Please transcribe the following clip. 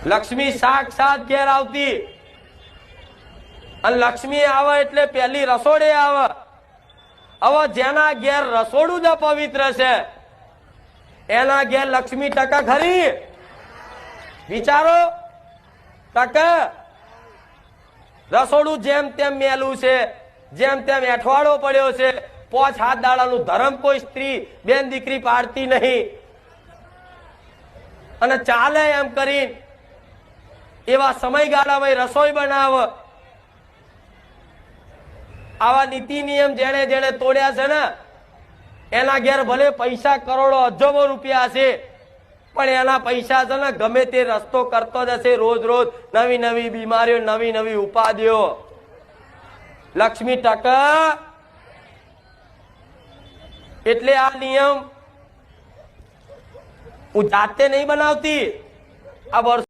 લક્ષ્મી સાક્ષાત ઘેર આવતી અને લક્ષ્મી આવે એટલે પહેલી રસોડે આવે। હવે જેના ઘેર રસોડું જ પવિત્ર છે એના ઘેર લક્ષ્મી ટકા ખરી? વિચારો, ટકા? રસોડું જેમ તેમ મેલું છે, જેમ તેમ એઠવાડો પડ્યો છે, 5 દાડાનું ધર્મ કોઈ સ્ત્રી બેન દીકરી પાડતી નહીં અને ચાલે એમ કરી એવા સમયગાળામાં રસોઈ બનાવે। આવા નીતિ નિયમ જેણે જેણે તોડ્યા છે ને એના ઘેર ભલે પૈસા કરોડો અજબો રૂપિયા છે પણ એના પૈસા છે ને ગમે તે રસ્તો કરતો જ હશે। રોજ રોજ નવી નવી બીમારીઓ, નવી નવી ઉપાધિઓ। લક્ષ્મી ટકા એટલે આ નિયમ હું જાતે નહીં બનાવતી, આ વર્ષ